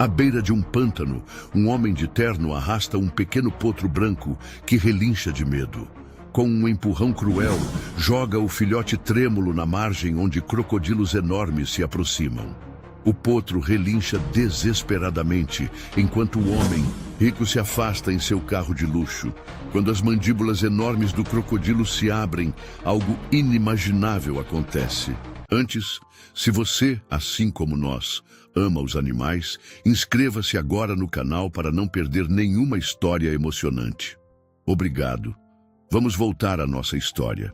À beira de um pântano, um homem de terno arrasta um pequeno potro branco que relincha de medo. Com um empurrão cruel, joga o filhote trêmulo na margem onde crocodilos enormes se aproximam. O potro relincha desesperadamente, enquanto o homem, rico, se afasta em seu carro de luxo. Quando as mandíbulas enormes do crocodilo se abrem, algo inimaginável acontece. Antes, se você, assim como nós, ama os animais, inscreva-se agora no canal para não perder nenhuma história emocionante. Obrigado. Vamos voltar à nossa história.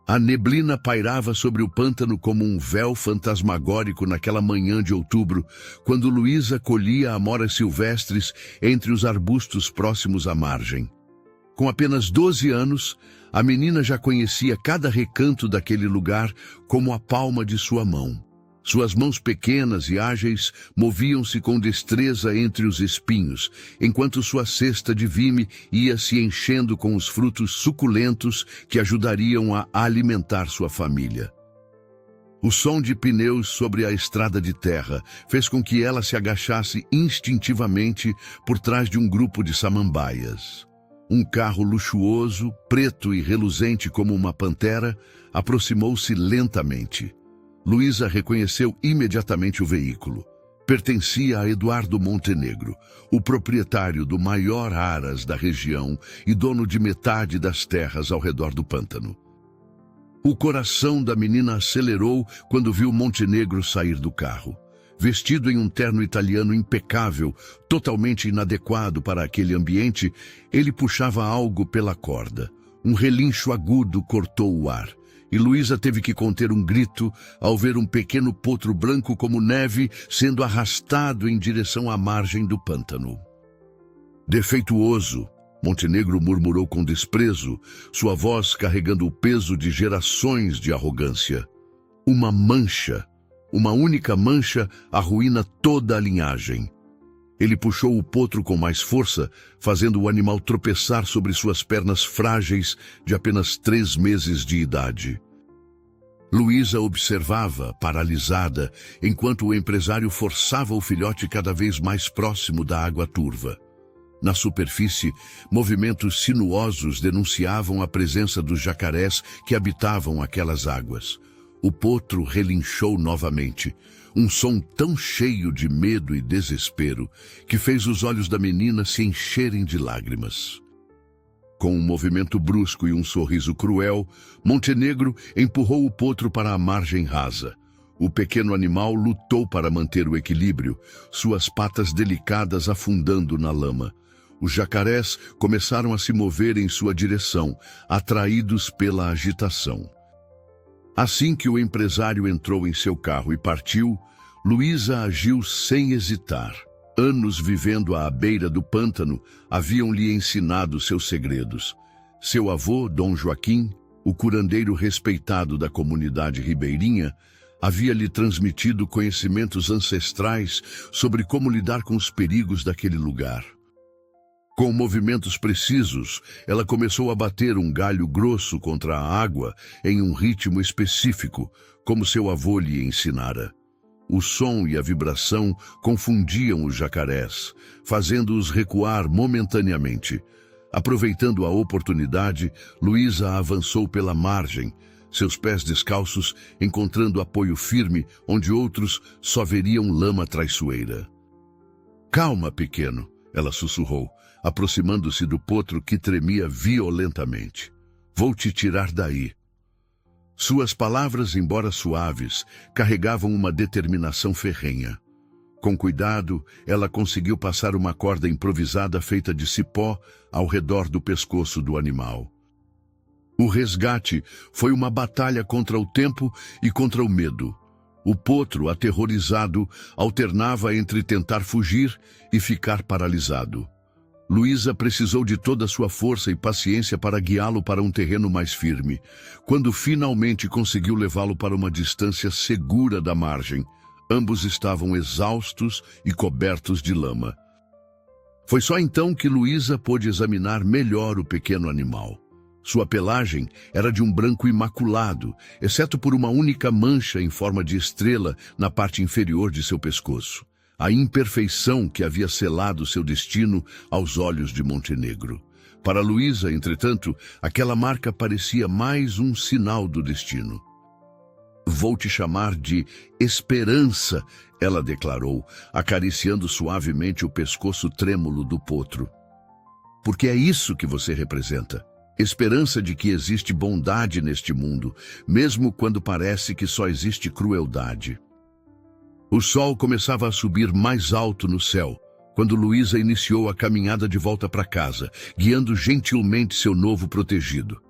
A neblina pairava sobre o pântano como um véu fantasmagórico naquela manhã de outubro, quando Luísa colhia amoras silvestres entre os arbustos próximos à margem. Com apenas 12 anos, a menina já conhecia cada recanto daquele lugar como a palma de sua mão. Suas mãos pequenas e ágeis moviam-se com destreza entre os espinhos, enquanto sua cesta de vime ia se enchendo com os frutos suculentos que ajudariam a alimentar sua família. O som de pneus sobre a estrada de terra fez com que ela se agachasse instintivamente por trás de um grupo de samambaias. Um carro luxuoso, preto e reluzente como uma pantera, aproximou-se lentamente. Luísa reconheceu imediatamente o veículo. Pertencia a Eduardo Montenegro, o proprietário do maior aras da região e dono de metade das terras ao redor do pântano. O coração da menina acelerou quando viu Montenegro sair do carro. Vestido em um terno italiano impecável, totalmente inadequado para aquele ambiente, ele puxava algo pela corda. Um relincho agudo cortou o ar. E Luísa teve que conter um grito ao ver um pequeno potro branco como neve sendo arrastado em direção à margem do pântano. Defeituoso, Montenegro murmurou com desprezo, sua voz carregando o peso de gerações de arrogância. Uma mancha, uma única mancha, arruína toda a linhagem. Ele puxou o potro com mais força, fazendo o animal tropeçar sobre suas pernas frágeis de apenas 3 meses de idade. Luísa observava, paralisada, enquanto o empresário forçava o filhote cada vez mais próximo da água turva. Na superfície, movimentos sinuosos denunciavam a presença dos jacarés que habitavam aquelas águas. O potro relinchou novamente, um som tão cheio de medo e desespero que fez os olhos da menina se encherem de lágrimas. Com um movimento brusco e um sorriso cruel, Montenegro empurrou o potro para a margem rasa. O pequeno animal lutou para manter o equilíbrio, suas patas delicadas afundando na lama. Os jacarés começaram a se mover em sua direção, atraídos pela agitação. Assim que o empresário entrou em seu carro e partiu, Luísa agiu sem hesitar. Anos vivendo à beira do pântano haviam-lhe ensinado seus segredos. Seu avô, Dom Joaquim, o curandeiro respeitado da comunidade ribeirinha, havia-lhe transmitido conhecimentos ancestrais sobre como lidar com os perigos daquele lugar. Com movimentos precisos, ela começou a bater um galho grosso contra a água em um ritmo específico, como seu avô lhe ensinara. O som e a vibração confundiam os jacarés, fazendo-os recuar momentaneamente. Aproveitando a oportunidade, Luísa avançou pela margem, seus pés descalços encontrando apoio firme onde outros só veriam lama traiçoeira. "Calma, pequeno", ela sussurrou, aproximando-se do potro que tremia violentamente. "Vou te tirar daí." Suas palavras, embora suaves, carregavam uma determinação ferrenha. Com cuidado, ela conseguiu passar uma corda improvisada feita de cipó ao redor do pescoço do animal. O resgate foi uma batalha contra o tempo e contra o medo. O potro, aterrorizado, alternava entre tentar fugir e ficar paralisado. Luísa precisou de toda a sua força e paciência para guiá-lo para um terreno mais firme. Quando finalmente conseguiu levá-lo para uma distância segura da margem, ambos estavam exaustos e cobertos de lama. Foi só então que Luísa pôde examinar melhor o pequeno animal. Sua pelagem era de um branco imaculado, exceto por uma única mancha em forma de estrela na parte inferior de seu pescoço. a imperfeição que havia selado seu destino aos olhos de Montenegro. Para Luísa, entretanto, aquela marca parecia mais um sinal do destino. "Vou te chamar de Esperança", ela declarou, acariciando suavemente o pescoço trêmulo do potro. "Porque é isso que você representa. Esperança de que existe bondade neste mundo, mesmo quando parece que só existe crueldade." O sol começava a subir mais alto no céu, quando Luísa iniciou a caminhada de volta para casa, guiando gentilmente seu novo protegido.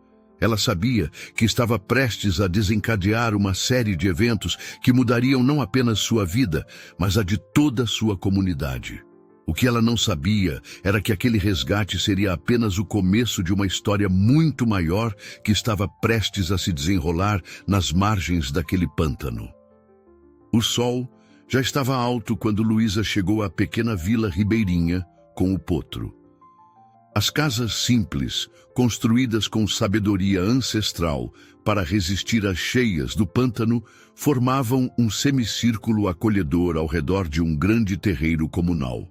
Ela sabia que estava prestes a desencadear uma série de eventos que mudariam não apenas sua vida, mas a de toda a sua comunidade. O que ela não sabia era que aquele resgate seria apenas o começo de uma história muito maior que estava prestes a se desenrolar nas margens daquele pântano. O sol já estava alto quando Luísa chegou à pequena vila ribeirinha com o potro. As casas simples, construídas com sabedoria ancestral para resistir às cheias do pântano, formavam um semicírculo acolhedor ao redor de um grande terreiro comunal.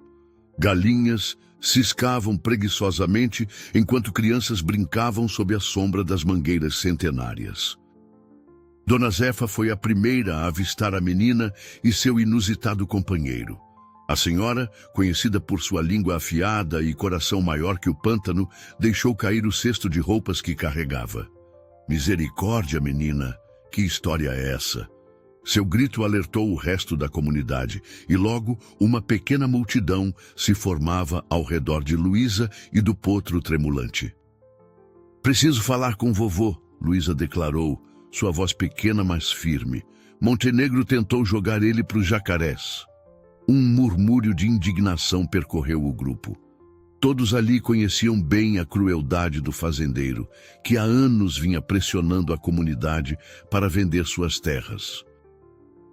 Galinhas ciscavam preguiçosamente enquanto crianças brincavam sob a sombra das mangueiras centenárias. Dona Zefa foi a primeira a avistar a menina e seu inusitado companheiro. A senhora, conhecida por sua língua afiada e coração maior que o pântano, deixou cair o cesto de roupas que carregava. "Misericórdia, menina! Que história é essa?" Seu grito alertou o resto da comunidade, e logo uma pequena multidão se formava ao redor de Luísa e do potro tremulante. "Preciso falar com vovô", Luísa declarou, sua voz pequena, mas firme. Montenegro tentou jogar ele para os jacarés. Um murmúrio de indignação percorreu o grupo. Todos ali conheciam bem a crueldade do fazendeiro, que há anos vinha pressionando a comunidade para vender suas terras.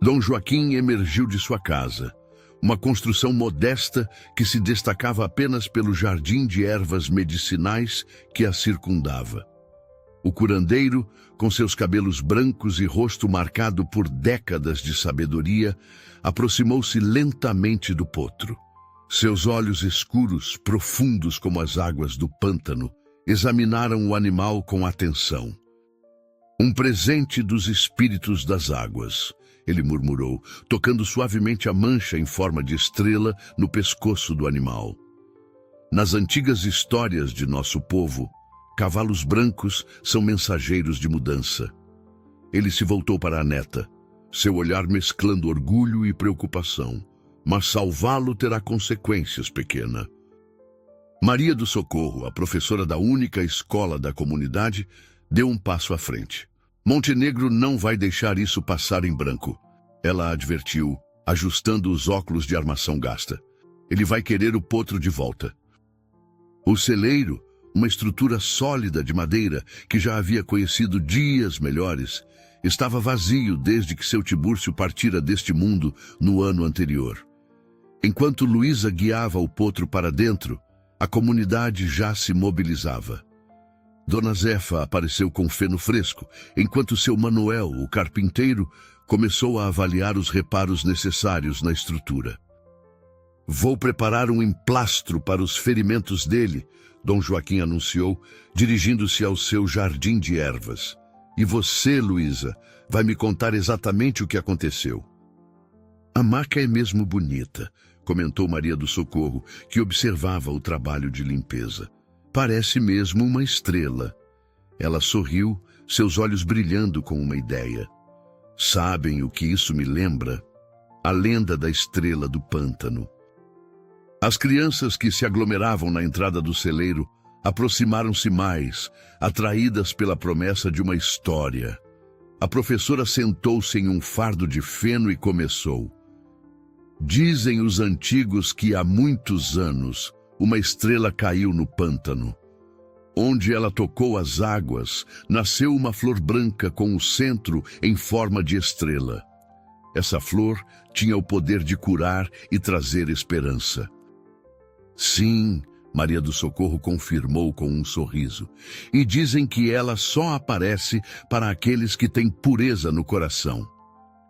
Dom Joaquim emergiu de sua casa, uma construção modesta que se destacava apenas pelo jardim de ervas medicinais que a circundava. O curandeiro, com seus cabelos brancos e rosto marcado por décadas de sabedoria, aproximou-se lentamente do potro. Seus olhos escuros, profundos como as águas do pântano, examinaram o animal com atenção. "Um presente dos espíritos das águas", ele murmurou, tocando suavemente a mancha em forma de estrela no pescoço do animal. "Nas antigas histórias de nosso povo, cavalos brancos são mensageiros de mudança." Ele se voltou para a neta, seu olhar mesclando orgulho e preocupação. "Mas salvá-lo terá consequências, pequena." Maria do Socorro, a professora da única escola da comunidade, deu um passo à frente. "Montenegro não vai deixar isso passar em branco", ela advertiu, ajustando os óculos de armação gasta. "Ele vai querer o potro de volta." O celeiro, uma estrutura sólida de madeira que já havia conhecido dias melhores, estava vazio desde que seu Tibúrcio partira deste mundo no ano anterior. Enquanto Luísa guiava o potro para dentro, a comunidade já se mobilizava. Dona Zefa apareceu com feno fresco, enquanto seu Manuel, o carpinteiro, começou a avaliar os reparos necessários na estrutura. "Vou preparar um emplastro para os ferimentos dele", Dom Joaquim anunciou, dirigindo-se ao seu jardim de ervas. "E você, Luísa, vai me contar exatamente o que aconteceu." "A maca é mesmo bonita", comentou Maria do Socorro, que observava o trabalho de limpeza. "Parece mesmo uma estrela." Ela sorriu, seus olhos brilhando com uma ideia. "Sabem o que isso me lembra? A lenda da estrela do pântano." As crianças que se aglomeravam na entrada do celeiro aproximaram-se mais, atraídas pela promessa de uma história. A professora sentou-se em um fardo de feno e começou. "Dizem os antigos que há muitos anos uma estrela caiu no pântano. Onde ela tocou as águas, nasceu uma flor branca com o centro em forma de estrela. Essa flor tinha o poder de curar e trazer esperança." "Sim", Maria do Socorro confirmou com um sorriso. "E dizem que ela só aparece para aqueles que têm pureza no coração."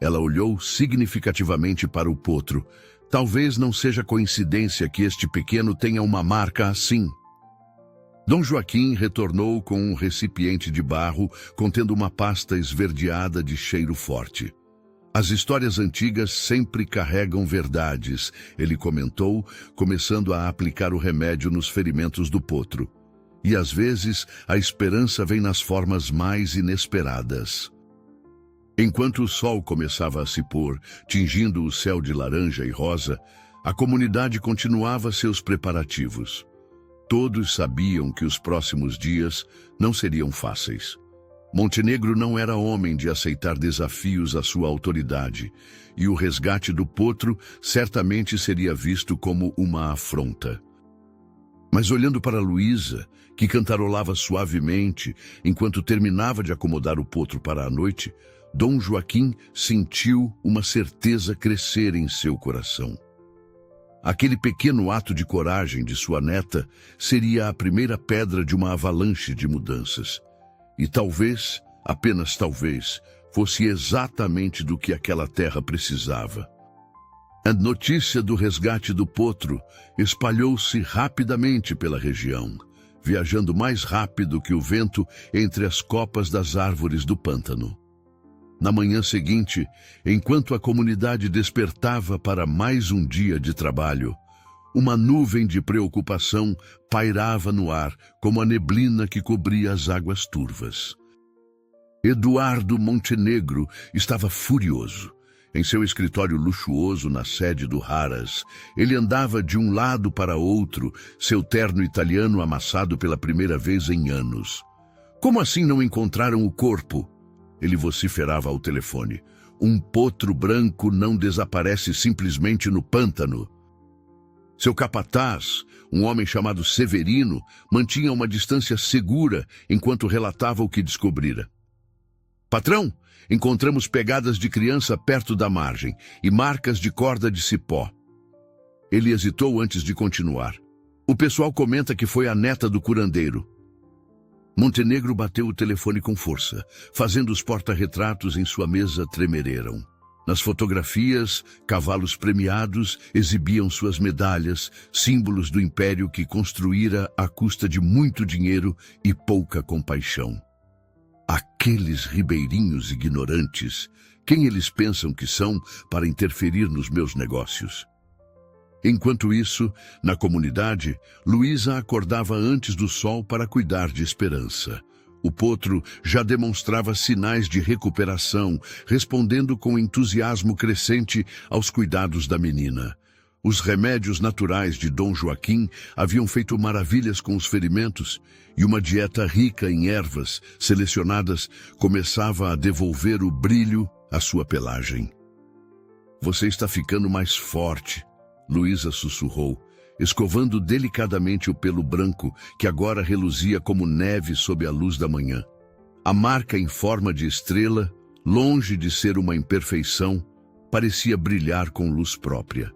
Ela olhou significativamente para o potro, Talvez não seja coincidência que este pequeno tenha uma marca assim. Dom Joaquim retornou com um recipiente de barro contendo uma pasta esverdeada de cheiro forte. As histórias antigas sempre carregam verdades, ele comentou, começando a aplicar o remédio nos ferimentos do potro. E às vezes a esperança vem nas formas mais inesperadas. Enquanto o sol começava a se pôr, tingindo o céu de laranja e rosa, a comunidade continuava seus preparativos. Todos sabiam que os próximos dias não seriam fáceis. Montenegro não era homem de aceitar desafios à sua autoridade, e o resgate do potro certamente seria visto como uma afronta. Mas olhando para Luísa, que cantarolava suavemente enquanto terminava de acomodar o potro para a noite, Dom Joaquim sentiu uma certeza crescer em seu coração. Aquele pequeno ato de coragem de sua neta seria a primeira pedra de uma avalanche de mudanças. E talvez, apenas talvez, fosse exatamente do que aquela terra precisava. A notícia do resgate do potro espalhou-se rapidamente pela região, viajando mais rápido que o vento entre as copas das árvores do pântano. Na manhã seguinte, enquanto a comunidade despertava para mais um dia de trabalho, uma nuvem de preocupação pairava no ar como a neblina que cobria as águas turvas. Eduardo Montenegro estava furioso. Em seu escritório luxuoso na sede do Harrah's, ele andava de um lado para outro, seu terno italiano amassado pela primeira vez em anos. Como assim não encontraram o corpo? Ele vociferava ao telefone. Um potro branco não desaparece simplesmente no pântano. Seu capataz, um homem chamado Severino, mantinha uma distância segura enquanto relatava o que descobrira. Patrão, encontramos pegadas de criança perto da margem e marcas de corda de cipó. Ele hesitou antes de continuar. O pessoal comenta que foi a neta do curandeiro. Montenegro bateu o telefone com força, fazendo os porta-retratos em sua mesa tremereram. Nas fotografias, cavalos premiados exibiam suas medalhas, símbolos do império que construíra à custa de muito dinheiro e pouca compaixão. Aqueles ribeirinhos ignorantes, quem eles pensam que são para interferir nos meus negócios? Enquanto isso, na comunidade, Luísa acordava antes do sol para cuidar de Esperança. O potro já demonstrava sinais de recuperação, respondendo com entusiasmo crescente aos cuidados da menina. Os remédios naturais de Dom Joaquim haviam feito maravilhas com os ferimentos, e uma dieta rica em ervas selecionadas começava a devolver o brilho à sua pelagem. Você está ficando mais forte, Luísa sussurrou, escovando delicadamente o pelo branco que agora reluzia como neve sob a luz da manhã. A marca em forma de estrela, longe de ser uma imperfeição, parecia brilhar com luz própria.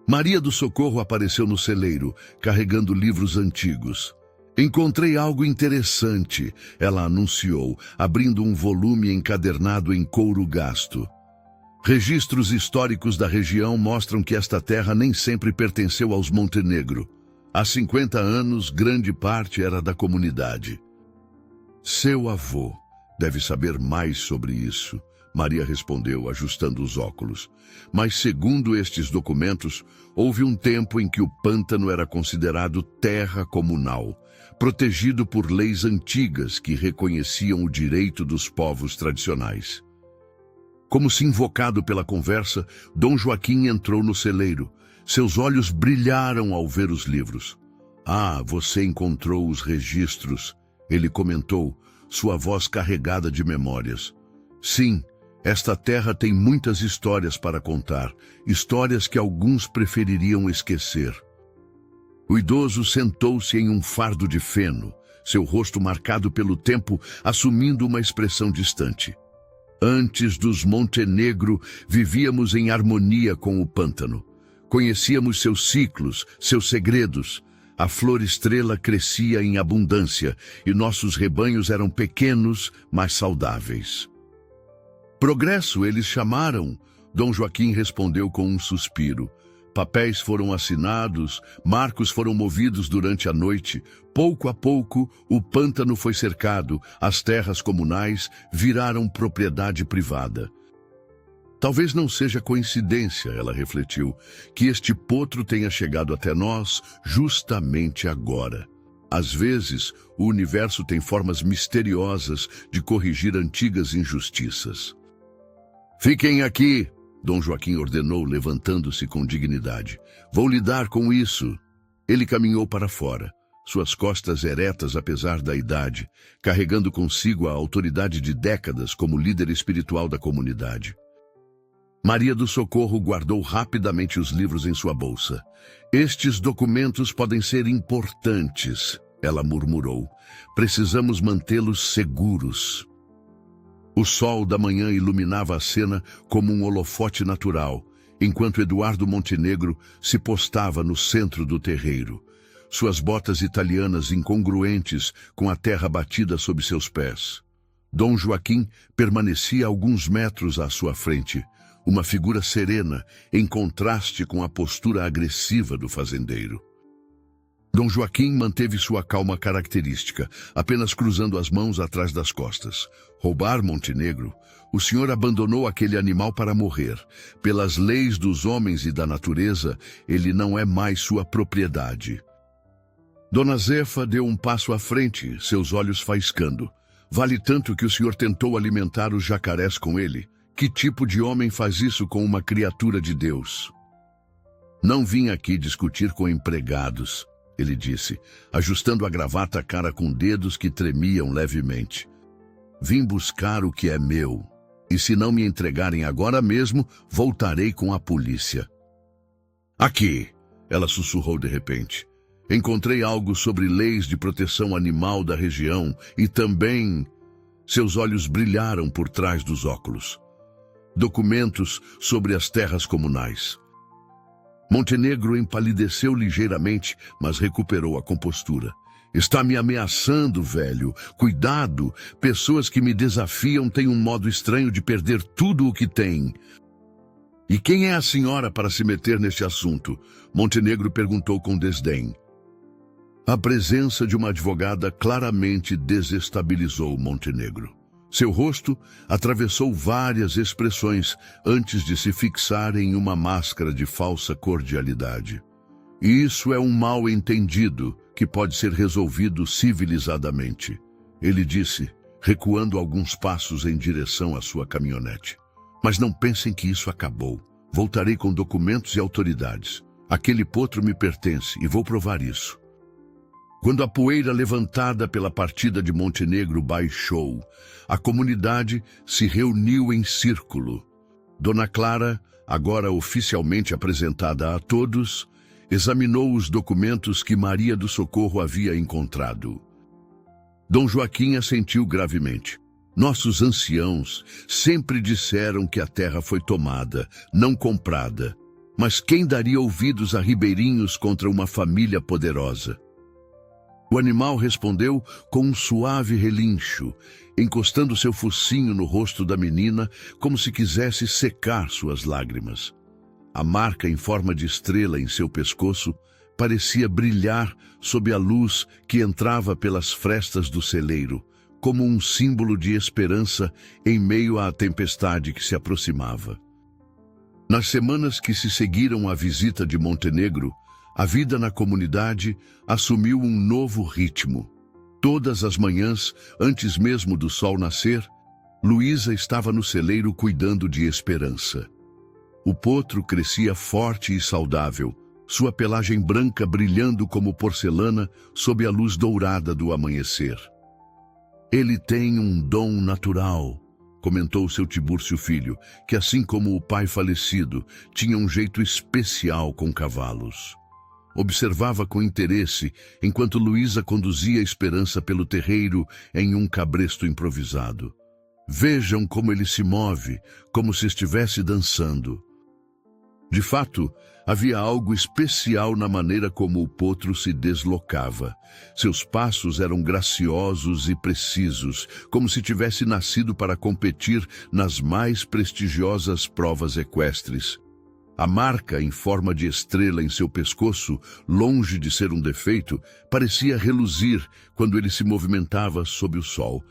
Maria do Socorro apareceu no celeiro, carregando livros antigos. Encontrei algo interessante, ela anunciou, abrindo um volume encadernado em couro gasto. Registros históricos da região mostram que esta terra nem sempre pertenceu aos Montenegro. Há 50 anos, grande parte era da comunidade. Seu avô deve saber mais sobre isso, Maria respondeu, ajustando os óculos. Mas, segundo estes documentos, houve um tempo em que o pântano era considerado terra comunal, protegido por leis antigas que reconheciam o direito dos povos tradicionais. Como se invocado pela conversa, Dom Joaquim entrou no celeiro. Seus olhos brilharam ao ver os livros. Ah, você encontrou os registros, ele comentou, sua voz carregada de memórias. Sim, esta terra tem muitas histórias para contar, histórias que alguns prefeririam esquecer. O idoso sentou-se em um fardo de feno, seu rosto marcado pelo tempo assumindo uma expressão distante. Antes dos Montenegro, vivíamos em harmonia com o pântano. Conhecíamos seus ciclos, seus segredos. A flor-estrela crescia em abundância e nossos rebanhos eram pequenos, mas saudáveis. Progresso eles chamaram, Dom Joaquim respondeu com um suspiro. Papéis foram assinados, marcos foram movidos durante a noite. Pouco a pouco, o pântano foi cercado, as terras comunais viraram propriedade privada. Talvez não seja coincidência, ela refletiu, que este potro tenha chegado até nós justamente agora. Às vezes, o universo tem formas misteriosas de corrigir antigas injustiças. Fiquem aqui, Dom Joaquim ordenou, levantando-se com dignidade. Vou lidar com isso. Ele caminhou para fora, suas costas eretas apesar da idade, carregando consigo a autoridade de décadas como líder espiritual da comunidade. Maria do Socorro guardou rapidamente os livros em sua bolsa. Estes documentos podem ser importantes, ela murmurou. Precisamos mantê-los seguros. O sol da manhã iluminava a cena como um holofote natural, enquanto Eduardo Montenegro se postava no centro do terreiro. Suas botas italianas incongruentes com a terra batida sob seus pés. Dom Joaquim permanecia a alguns metros à sua frente, uma figura serena, em contraste com a postura agressiva do fazendeiro. Dom Joaquim manteve sua calma característica, apenas cruzando as mãos atrás das costas. Roubar Montenegro? O senhor abandonou aquele animal para morrer. Pelas leis dos homens e da natureza, ele não é mais sua propriedade. Dona Zefa deu um passo à frente, seus olhos faiscando. Vale tanto que o senhor tentou alimentar os jacarés com ele? Que tipo de homem faz isso com uma criatura de Deus? Não vim aqui discutir com empregados, ele disse, ajustando a gravata à cara com dedos que tremiam levemente. Vim buscar o que é meu, e se não me entregarem agora mesmo, voltarei com a polícia. Aqui, ela sussurrou de repente. Encontrei algo sobre leis de proteção animal da região e também... Seus olhos brilharam por trás dos óculos. Documentos sobre as terras comunais. Montenegro empalideceu ligeiramente, mas recuperou a compostura. Está me ameaçando, velho. Cuidado, pessoas que me desafiam têm um modo estranho de perder tudo o que têm. E quem é a senhora para se meter neste assunto? Montenegro perguntou com desdém. A presença de uma advogada claramente desestabilizou Montenegro. Seu rosto atravessou várias expressões antes de se fixar em uma máscara de falsa cordialidade. Isso é um mal-entendido que pode ser resolvido civilizadamente, ele disse, recuando alguns passos em direção à sua caminhonete. Mas não pensem que isso acabou. Voltarei com documentos e autoridades. Aquele potro me pertence e vou provar isso. Quando a poeira levantada pela partida de Montenegro baixou, a comunidade se reuniu em círculo. Dona Clara, agora oficialmente apresentada a todos, examinou os documentos que Maria do Socorro havia encontrado. Dom Joaquim assentiu gravemente. Nossos anciãos sempre disseram que a terra foi tomada, não comprada. Mas quem daria ouvidos a ribeirinhos contra uma família poderosa? O animal respondeu com um suave relincho, encostando seu focinho no rosto da menina, como se quisesse secar suas lágrimas. A marca em forma de estrela em seu pescoço parecia brilhar sob a luz que entrava pelas frestas do celeiro, como um símbolo de esperança em meio à tempestade que se aproximava. Nas semanas que se seguiram à visita de Montenegro, a vida na comunidade assumiu um novo ritmo. Todas as manhãs, antes mesmo do sol nascer, Luísa estava no celeiro cuidando de Esperança. O potro crescia forte e saudável, sua pelagem branca brilhando como porcelana sob a luz dourada do amanhecer. Ele tem um dom natural, comentou seu Tibúrcio filho, que assim como o pai falecido, tinha um jeito especial com cavalos. Observava com interesse enquanto Luísa conduzia Esperança pelo terreiro em um cabresto improvisado. Vejam como ele se move, como se estivesse dançando. De fato, havia algo especial na maneira como o potro se deslocava. Seus passos eram graciosos e precisos, como se tivesse nascido para competir nas mais prestigiosas provas equestres. A marca em forma de estrela em seu pescoço, longe de ser um defeito, parecia reluzir quando ele se movimentava sob o sol.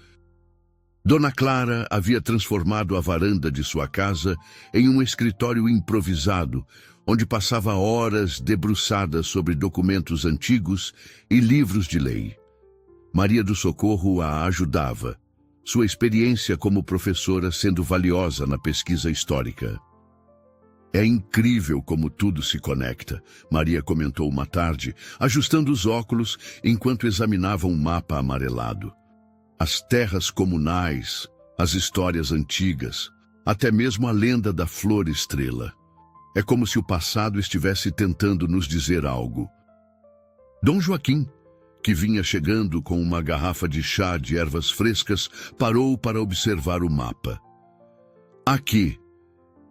Dona Clara havia transformado a varanda de sua casa em um escritório improvisado, onde passava horas debruçada sobre documentos antigos e livros de lei. Maria do Socorro a ajudava, sua experiência como professora sendo valiosa na pesquisa histórica. É incrível como tudo se conecta, Maria comentou uma tarde, ajustando os óculos enquanto examinava um mapa amarelado. As terras comunais, as histórias antigas, até mesmo a lenda da Flor Estrela. É como se o passado estivesse tentando nos dizer algo. Dom Joaquim, que vinha chegando com uma garrafa de chá de ervas frescas, parou para observar o mapa. Aqui,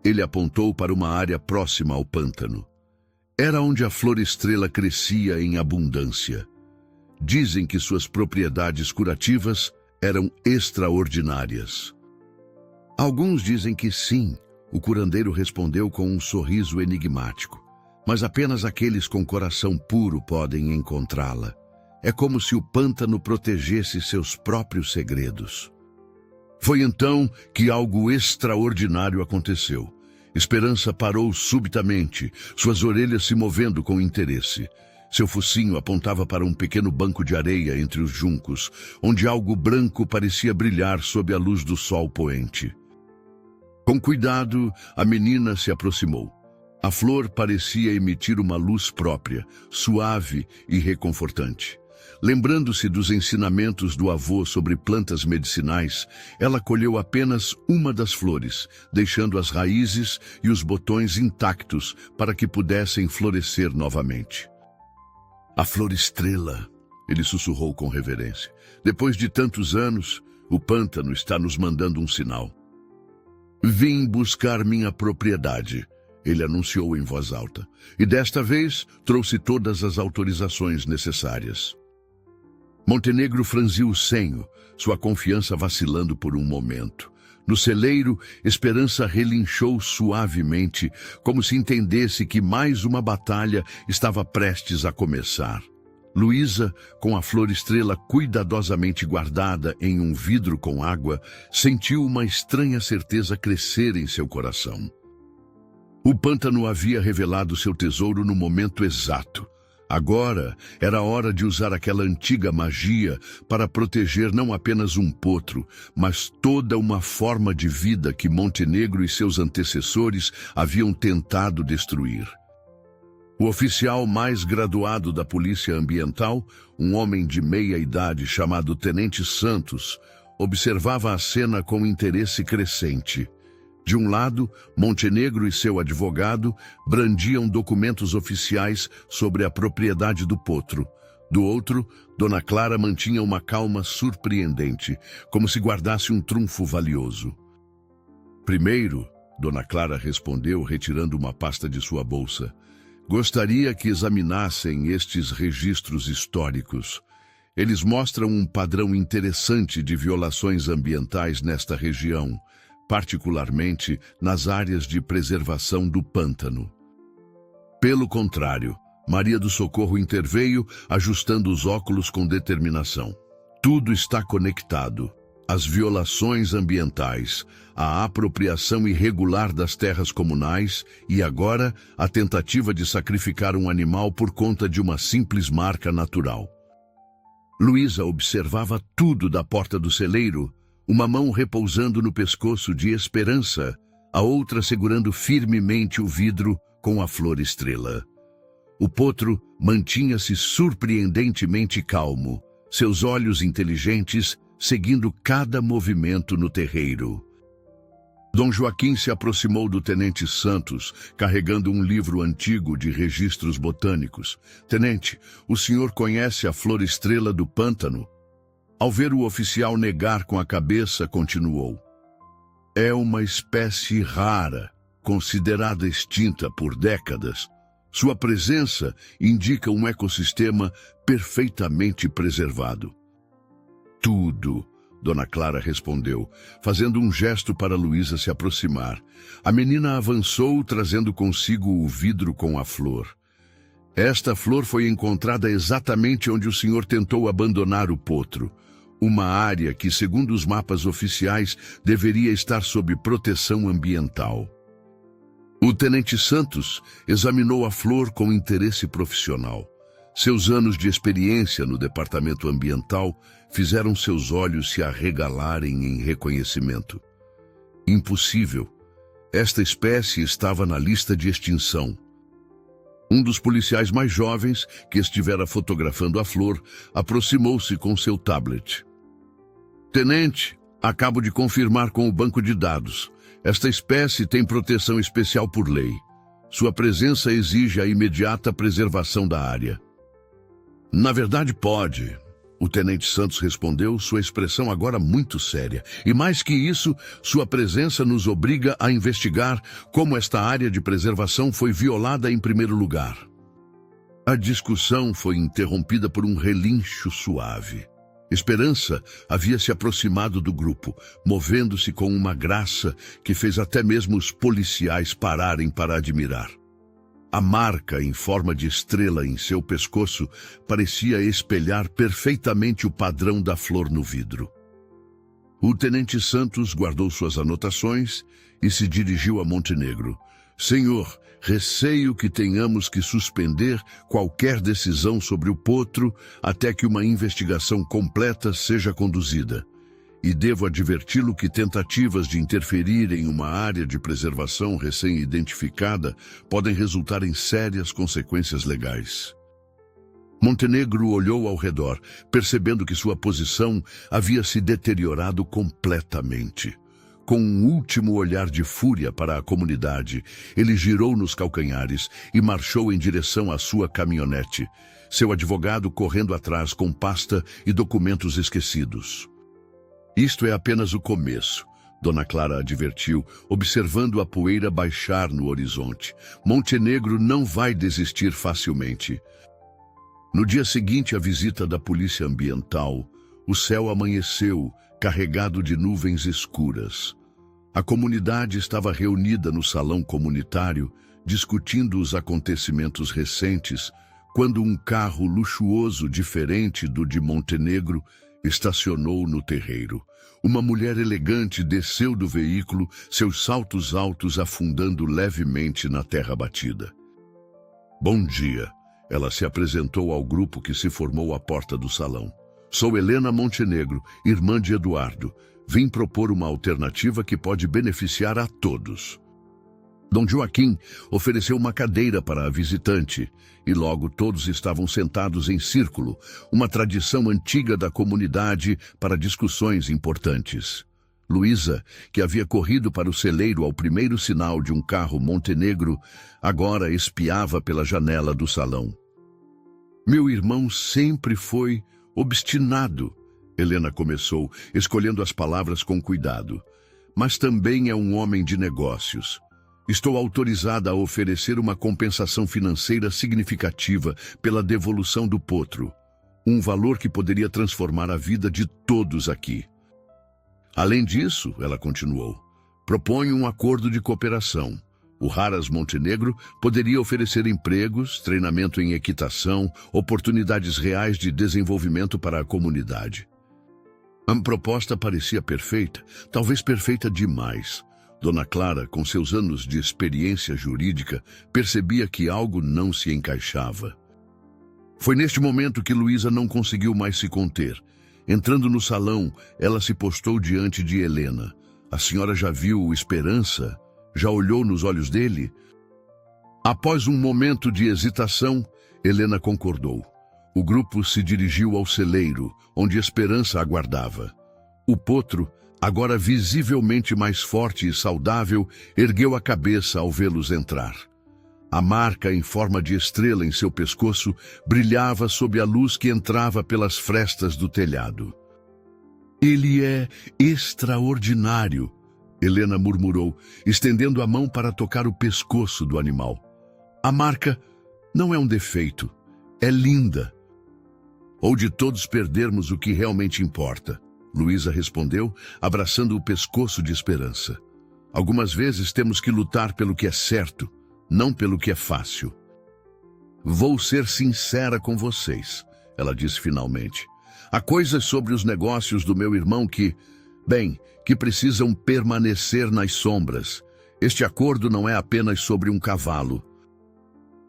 ele apontou para uma área próxima ao pântano. Era onde a Flor Estrela crescia em abundância. Dizem que suas propriedades curativas eram extraordinárias. Alguns dizem que sim, o curandeiro respondeu com um sorriso enigmático. Mas apenas aqueles com coração puro podem encontrá-la. É como se o pântano protegesse seus próprios segredos. Foi então que algo extraordinário aconteceu. Esperança parou subitamente, suas orelhas se movendo com interesse. Seu focinho apontava para um pequeno banco de areia entre os juncos, onde algo branco parecia brilhar sob a luz do sol poente. Com cuidado, a menina se aproximou. A flor parecia emitir uma luz própria, suave e reconfortante. Lembrando-se dos ensinamentos do avô sobre plantas medicinais, ela colheu apenas uma das flores, deixando as raízes e os botões intactos para que pudessem florescer novamente. A Flor Estrela, ele sussurrou com reverência. Depois de tantos anos, o pântano está nos mandando um sinal. Vim buscar minha propriedade, ele anunciou em voz alta, e desta vez trouxe todas as autorizações necessárias. Montenegro franziu o senho, sua confiança vacilando por um momento. No celeiro, Esperança relinchou suavemente, como se entendesse que mais uma batalha estava prestes a começar. Luísa, com a Flor Estrela cuidadosamente guardada em um vidro com água, sentiu uma estranha certeza crescer em seu coração. O pântano havia revelado seu tesouro no momento exato. Agora era hora de usar aquela antiga magia para proteger não apenas um potro, mas toda uma forma de vida que Montenegro e seus antecessores haviam tentado destruir. O oficial mais graduado da Polícia Ambiental, um homem de meia idade chamado Tenente Santos, observava a cena com interesse crescente. De um lado, Montenegro e seu advogado brandiam documentos oficiais sobre a propriedade do potro. Do outro, Dona Clara mantinha uma calma surpreendente, como se guardasse um trunfo valioso. Primeiro, Dona Clara respondeu, retirando uma pasta de sua bolsa. Gostaria que examinassem estes registros históricos. Eles mostram um padrão interessante de violações ambientais nesta região, particularmente nas áreas de preservação do pântano. Pelo contrário, Maria do Socorro interveio, ajustando os óculos com determinação. Tudo está conectado. As violações ambientais, a apropriação irregular das terras comunais e agora a tentativa de sacrificar um animal por conta de uma simples marca natural. Luísa observava tudo da porta do celeiro, uma mão repousando no pescoço de Esperança, a outra segurando firmemente o vidro com a Flor Estrela. O potro mantinha-se surpreendentemente calmo, seus olhos inteligentes seguindo cada movimento no terreiro. Dom Joaquim se aproximou do Tenente Santos, carregando um livro antigo de registros botânicos. Tenente, o senhor conhece a Flor Estrela do Pântano? Ao ver o oficial negar com a cabeça, continuou. É uma espécie rara, considerada extinta por décadas, sua presença indica um ecossistema perfeitamente preservado. Tudo, Dona Clara respondeu, fazendo um gesto para Luísa se aproximar. A menina avançou, trazendo consigo o vidro com a flor. Esta flor foi encontrada exatamente onde o senhor tentou abandonar o potro, uma área que, segundo os mapas oficiais, deveria estar sob proteção ambiental. O tenente Santos examinou a flor com interesse profissional. Seus anos de experiência no departamento ambiental fizeram seus olhos se arregalarem em reconhecimento. Impossível. Esta espécie estava na lista de extinção. Um dos policiais mais jovens, que estivera fotografando a flor, aproximou-se com seu tablet. Tenente, acabo de confirmar com o banco de dados. Esta espécie tem proteção especial por lei. Sua presença exige a imediata preservação da área. Na verdade, pode. O tenente Santos respondeu, sua expressão agora muito séria. E mais que isso, sua presença nos obriga a investigar como esta área de preservação foi violada em primeiro lugar. A discussão foi interrompida por um relincho suave. Esperança havia se aproximado do grupo, movendo-se com uma graça que fez até mesmo os policiais pararem para admirar. A marca em forma de estrela em seu pescoço parecia espelhar perfeitamente o padrão da flor no vidro. O tenente Santos guardou suas anotações e se dirigiu a Montenegro. Senhor, receio que tenhamos que suspender qualquer decisão sobre o potro até que uma investigação completa seja conduzida. E devo adverti-lo que tentativas de interferir em uma área de preservação recém-identificada podem resultar em sérias consequências legais. Montenegro olhou ao redor, percebendo que sua posição havia se deteriorado completamente. Com um último olhar de fúria para a comunidade, ele girou nos calcanhares e marchou em direção à sua caminhonete, seu advogado correndo atrás com pasta e documentos esquecidos. Isto é apenas o começo, Dona Clara advertiu, observando a poeira baixar no horizonte. Montenegro não vai desistir facilmente. No dia seguinte à visita da polícia ambiental, o céu amanheceu, carregado de nuvens escuras. A comunidade estava reunida no salão comunitário, discutindo os acontecimentos recentes, quando um carro luxuoso diferente do de Montenegro estacionou no terreiro. Uma mulher elegante desceu do veículo, seus saltos altos afundando levemente na terra batida. Bom dia. Ela se apresentou ao grupo que se formou à porta do salão. Sou Helena Montenegro, irmã de Eduardo. Vim propor uma alternativa que pode beneficiar a todos. Dom Joaquim ofereceu uma cadeira para a visitante, e logo todos estavam sentados em círculo, uma tradição antiga da comunidade para discussões importantes. Luísa, que havia corrido para o celeiro ao primeiro sinal de um carro Montenegro, agora espiava pela janela do salão. Meu irmão sempre foi obstinado, Helena começou, escolhendo as palavras com cuidado, mas também é um homem de negócios. Estou autorizada a oferecer uma compensação financeira significativa pela devolução do potro, um valor que poderia transformar a vida de todos aqui. Além disso, ela continuou, proponho um acordo de cooperação. O Raras Montenegro poderia oferecer empregos, treinamento em equitação, oportunidades reais de desenvolvimento para a comunidade. A proposta parecia perfeita, talvez perfeita demais. Dona Clara, com seus anos de experiência jurídica, percebia que algo não se encaixava. Foi neste momento que Luísa não conseguiu mais se conter. Entrando no salão, ela se postou diante de Helena. A senhora já viu Esperança? Já olhou nos olhos dele? Após um momento de hesitação, Helena concordou. O grupo se dirigiu ao celeiro, onde Esperança aguardava. O potro, agora visivelmente mais forte e saudável, ergueu a cabeça ao vê-los entrar. A marca em forma de estrela em seu pescoço brilhava sob a luz que entrava pelas frestas do telhado. Ele é extraordinário, Helena murmurou, estendendo a mão para tocar o pescoço do animal. A marca não é um defeito, é linda. Ou de todos perdermos o que realmente importa, Luísa respondeu, abraçando o pescoço de Esperança. Algumas vezes temos que lutar pelo que é certo, não pelo que é fácil. Vou ser sincera com vocês, ela disse finalmente. Há coisas sobre os negócios do meu irmão que precisam permanecer nas sombras. Este acordo não é apenas sobre um cavalo.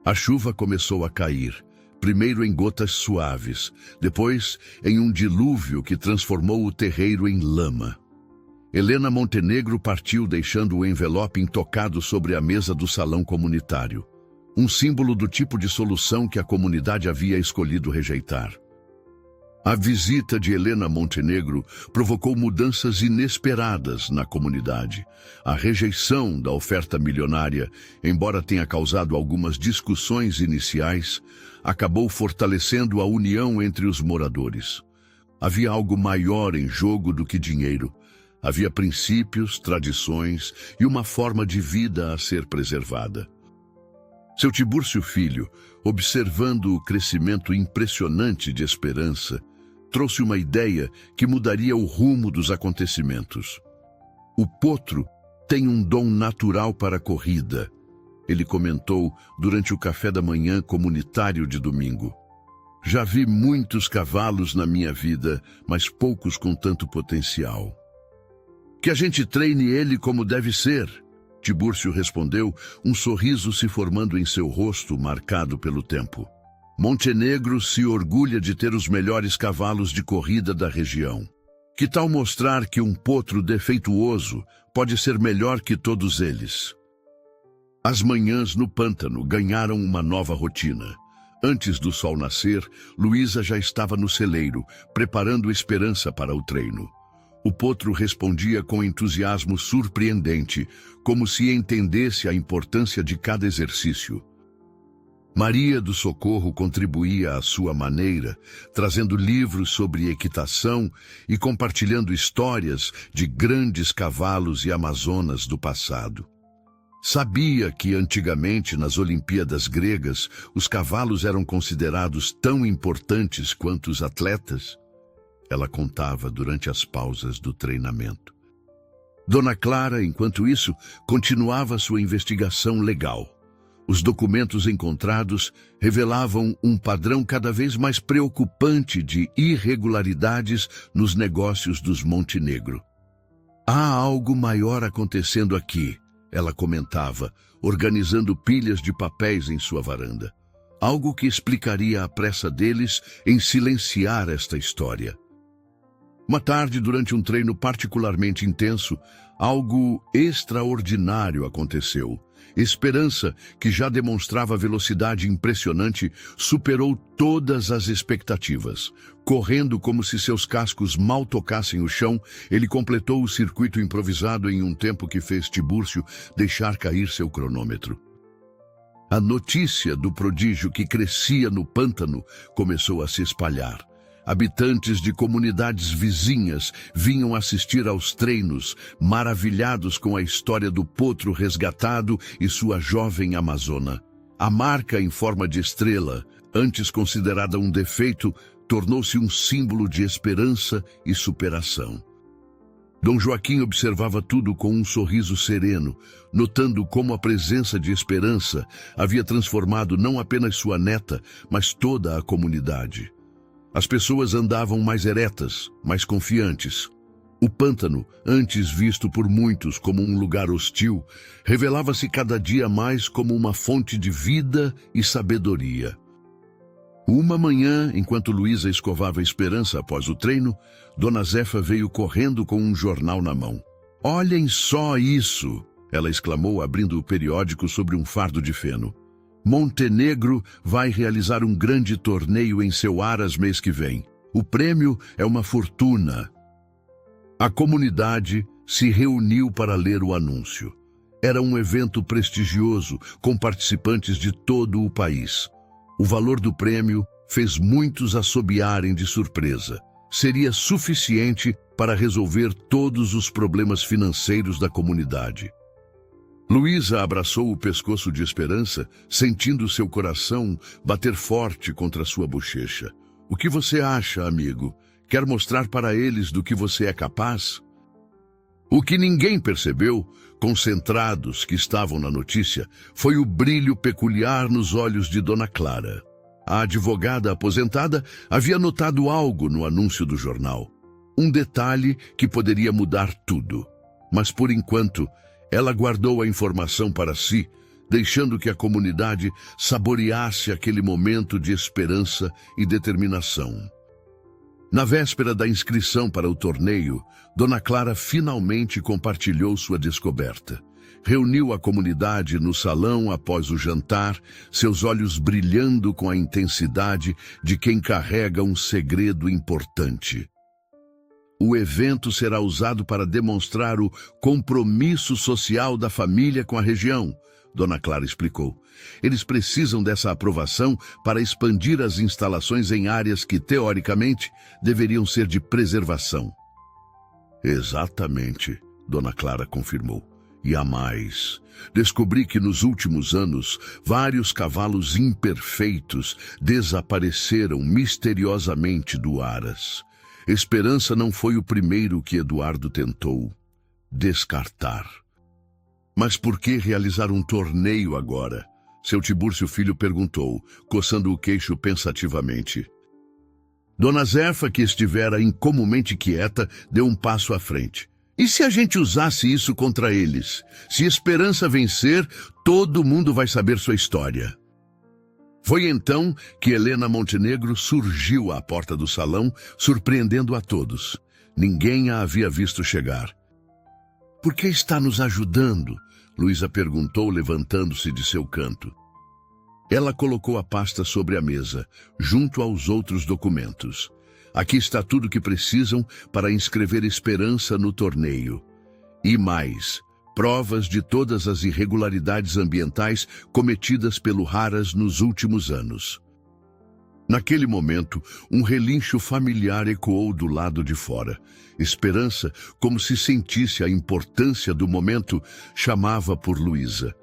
A chuva começou a cair, primeiro em gotas suaves, depois em um dilúvio que transformou o terreiro em lama. Helena Montenegro partiu deixando o envelope intocado sobre a mesa do salão comunitário, um símbolo do tipo de solução que a comunidade havia escolhido rejeitar. A visita de Helena Montenegro provocou mudanças inesperadas na comunidade. A rejeição da oferta milionária, embora tenha causado algumas discussões iniciais, acabou fortalecendo a união entre os moradores. Havia algo maior em jogo do que dinheiro. Havia princípios, tradições e uma forma de vida a ser preservada. Seu Tibúrcio Filho, observando o crescimento impressionante de Esperança, trouxe uma ideia que mudaria o rumo dos acontecimentos. O potro tem um dom natural para a corrida, ele comentou durante o café da manhã comunitário de domingo. Já vi muitos cavalos na minha vida, mas poucos com tanto potencial. Que a gente treine ele como deve ser, Tibúrcio respondeu, um sorriso se formando em seu rosto marcado pelo tempo. Montenegro se orgulha de ter os melhores cavalos de corrida da região. Que tal mostrar que um potro defeituoso pode ser melhor que todos eles? As manhãs no pântano ganharam uma nova rotina. Antes do sol nascer, Luísa já estava no celeiro, preparando Esperança para o treino. O potro respondia com entusiasmo surpreendente, como se entendesse a importância de cada exercício. Maria do Socorro contribuía à sua maneira, trazendo livros sobre equitação e compartilhando histórias de grandes cavalos e amazonas do passado. Sabia que antigamente nas Olimpíadas gregas os cavalos eram considerados tão importantes quanto os atletas? Ela contava durante as pausas do treinamento. Dona Clara, enquanto isso, continuava sua investigação legal. Os documentos encontrados revelavam um padrão cada vez mais preocupante de irregularidades nos negócios dos Montenegro. Há algo maior acontecendo aqui, ela comentava, organizando pilhas de papéis em sua varanda. Algo que explicaria a pressa deles em silenciar esta história. Uma tarde, durante um treino particularmente intenso, algo extraordinário aconteceu. Esperança, que já demonstrava velocidade impressionante, superou todas as expectativas. Correndo como se seus cascos mal tocassem o chão, ele completou o circuito improvisado em um tempo que fez Tibúrcio deixar cair seu cronômetro. A notícia do prodígio que crescia no pântano começou a se espalhar. Habitantes de comunidades vizinhas vinham assistir aos treinos, maravilhados com a história do potro resgatado e sua jovem amazona. A marca em forma de estrela, antes considerada um defeito, tornou-se um símbolo de esperança e superação. Dom Joaquim observava tudo com um sorriso sereno, notando como a presença de Esperança havia transformado não apenas sua neta, mas toda a comunidade. As pessoas andavam mais eretas, mais confiantes. O pântano, antes visto por muitos como um lugar hostil, revelava-se cada dia mais como uma fonte de vida e sabedoria. Uma manhã, enquanto Luísa escovava Esperança após o treino, Dona Zefa veio correndo com um jornal na mão. "Olhem só isso!" ela exclamou, abrindo o periódico sobre um fardo de feno. "Montenegro vai realizar um grande torneio em seu Aras mês que vem. O prêmio é uma fortuna." A comunidade se reuniu para ler o anúncio. Era um evento prestigioso, com participantes de todo o país. O valor do prêmio fez muitos assobiarem de surpresa. Seria suficiente para resolver todos os problemas financeiros da comunidade. Luísa abraçou o pescoço de Esperança, sentindo seu coração bater forte contra sua bochecha. O que você acha, amigo? Quer mostrar para eles do que você é capaz? O que ninguém percebeu, concentrados que estavam na notícia, foi o brilho peculiar nos olhos de Dona Clara. A advogada aposentada havia notado algo no anúncio do jornal. Um detalhe que poderia mudar tudo. Mas, por enquanto, ela guardou a informação para si, deixando que a comunidade saboreasse aquele momento de esperança e determinação. Na véspera da inscrição para o torneio, Dona Clara finalmente compartilhou sua descoberta. Reuniu a comunidade no salão após o jantar, seus olhos brilhando com a intensidade de quem carrega um segredo importante. O evento será usado para demonstrar o compromisso social da família com a região, Dona Clara explicou. Eles precisam dessa aprovação para expandir as instalações em áreas que, teoricamente, deveriam ser de preservação. Exatamente, Dona Clara confirmou. E há mais. Descobri que nos últimos anos, vários cavalos imperfeitos desapareceram misteriosamente do Aras. Esperança não foi o primeiro que Eduardo tentou descartar. Mas por que realizar um torneio agora? Seu Tibúrcio Filho perguntou, coçando o queixo pensativamente. Dona Zerfa, que estivera incomumente quieta, deu um passo à frente. E se a gente usasse isso contra eles? Se Esperança vencer, todo mundo vai saber sua história. Foi então que Helena Montenegro surgiu à porta do salão, surpreendendo a todos. Ninguém a havia visto chegar. Por que está nos ajudando? Luísa perguntou, levantando-se de seu canto. Ela colocou a pasta sobre a mesa, junto aos outros documentos. Aqui está tudo o que precisam para inscrever Esperança no torneio. E mais, provas de todas as irregularidades ambientais cometidas pelo Haras nos últimos anos. Naquele momento, um relincho familiar ecoou do lado de fora. Esperança, como se sentisse a importância do momento, chamava por Luísa.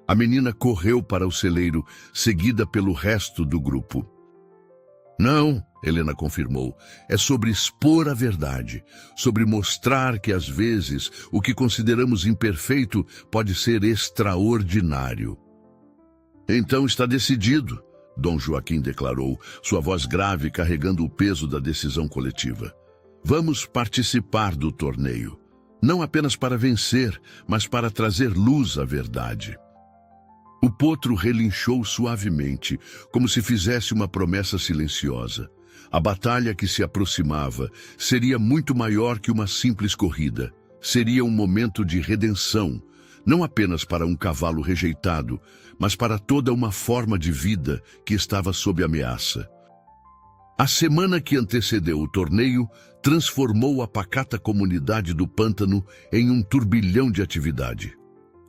A menina correu para o celeiro, seguida pelo resto do grupo. Não, Helena confirmou, é sobre expor a verdade, sobre mostrar que às vezes o que consideramos imperfeito pode ser extraordinário. Então está decidido, Dom Joaquim declarou, sua voz grave carregando o peso da decisão coletiva. Vamos participar do torneio, não apenas para vencer, mas para trazer luz à verdade. O potro relinchou suavemente, como se fizesse uma promessa silenciosa. A batalha que se aproximava seria muito maior que uma simples corrida. Seria um momento de redenção, não apenas para um cavalo rejeitado, mas para toda uma forma de vida que estava sob ameaça. A semana que antecedeu o torneio transformou a pacata comunidade do pântano em um turbilhão de atividade.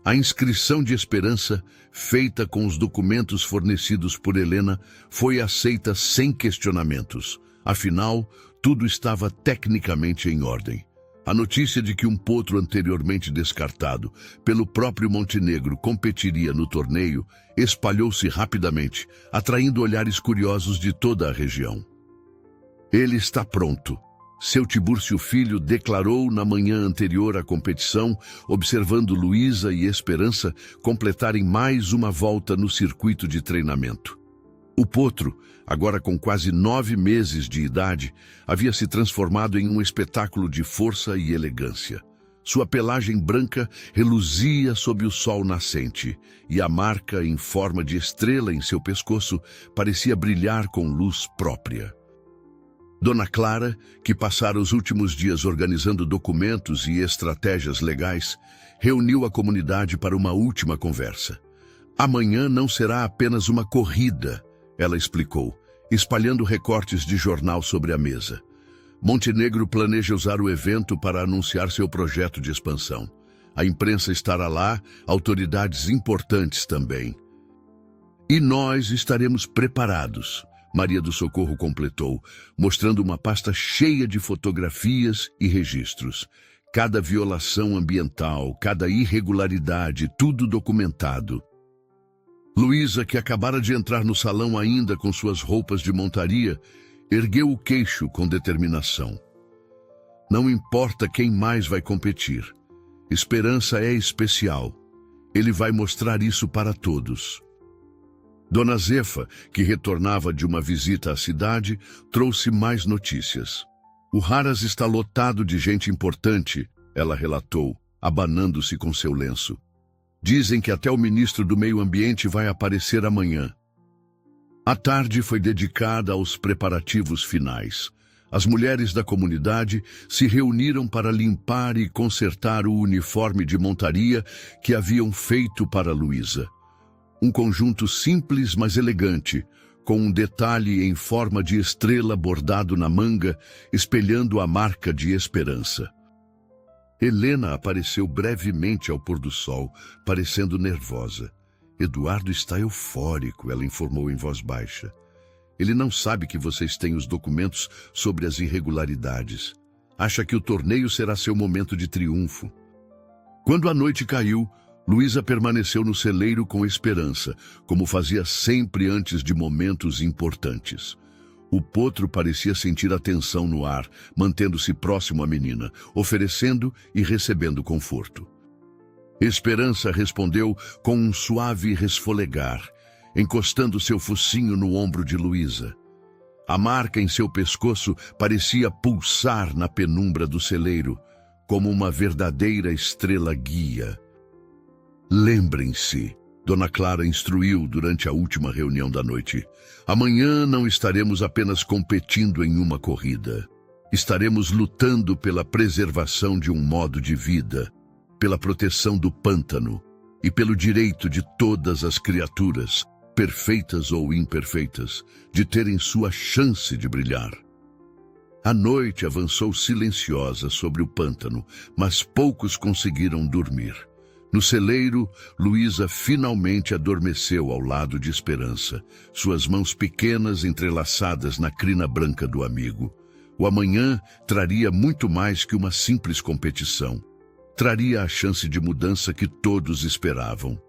A inscrição de Esperança, feita com os documentos fornecidos por Helena, foi aceita sem questionamentos. Afinal, tudo estava tecnicamente em ordem. A notícia de que um potro anteriormente descartado pelo próprio Montenegro competiria no torneio espalhou-se rapidamente, atraindo olhares curiosos de toda a região. Ele está pronto, seu Tibúrcio Filho declarou na manhã anterior à competição, observando Luísa e Esperança completarem mais uma volta no circuito de treinamento. O potro, agora com quase 9 meses de idade, havia se transformado em um espetáculo de força e elegância. Sua pelagem branca reluzia sob o sol nascente, e a marca em forma de estrela em seu pescoço parecia brilhar com luz própria. Dona Clara, que passara os últimos dias organizando documentos e estratégias legais, reuniu a comunidade para uma última conversa. Amanhã não será apenas uma corrida, ela explicou, espalhando recortes de jornal sobre a mesa. Montenegro planeja usar o evento para anunciar seu projeto de expansão. A imprensa estará lá, autoridades importantes também. E nós estaremos preparados Maria do Socorro completou, mostrando uma pasta cheia de fotografias e registros. Cada violação ambiental, cada irregularidade, tudo documentado. Luísa, que acabara de entrar no salão ainda com suas roupas de montaria, ergueu o queixo com determinação. Não importa quem mais vai competir. Esperança é especial. Ele vai mostrar isso para todos. Dona Zefa, que retornava de uma visita à cidade, trouxe mais notícias. O Haras está lotado de gente importante, ela relatou, abanando-se com seu lenço. Dizem que até o ministro do Meio Ambiente vai aparecer amanhã. A tarde foi dedicada aos preparativos finais. As mulheres da comunidade se reuniram para limpar e consertar o uniforme de montaria que haviam feito para Luísa. Um conjunto simples, mas elegante, com um detalhe em forma de estrela bordado na manga, espelhando a marca de esperança. Helena apareceu brevemente ao pôr do sol, parecendo nervosa. Eduardo está eufórico, ela informou em voz baixa. Ele não sabe que vocês têm os documentos sobre as irregularidades. Acha que o torneio será seu momento de triunfo. Quando a noite caiu, Luísa permaneceu no celeiro com esperança, como fazia sempre antes de momentos importantes. O potro parecia sentir a tensão no ar, mantendo-se próximo à menina, oferecendo e recebendo conforto. Esperança respondeu com um suave resfolegar, encostando seu focinho no ombro de Luísa. A marca em seu pescoço parecia pulsar na penumbra do celeiro, como uma verdadeira estrela guia. Lembrem-se, Dona Clara instruiu durante a última reunião da noite. Amanhã não estaremos apenas competindo em uma corrida. Estaremos lutando pela preservação de um modo de vida, pela proteção do pântano e pelo direito de todas as criaturas, perfeitas ou imperfeitas, de terem sua chance de brilhar. A noite avançou silenciosa sobre o pântano, mas poucos conseguiram dormir. No celeiro, Luísa finalmente adormeceu ao lado de Esperança, suas mãos pequenas entrelaçadas na crina branca do amigo. O amanhã traria muito mais que uma simples competição. Traria a chance de mudança que todos esperavam.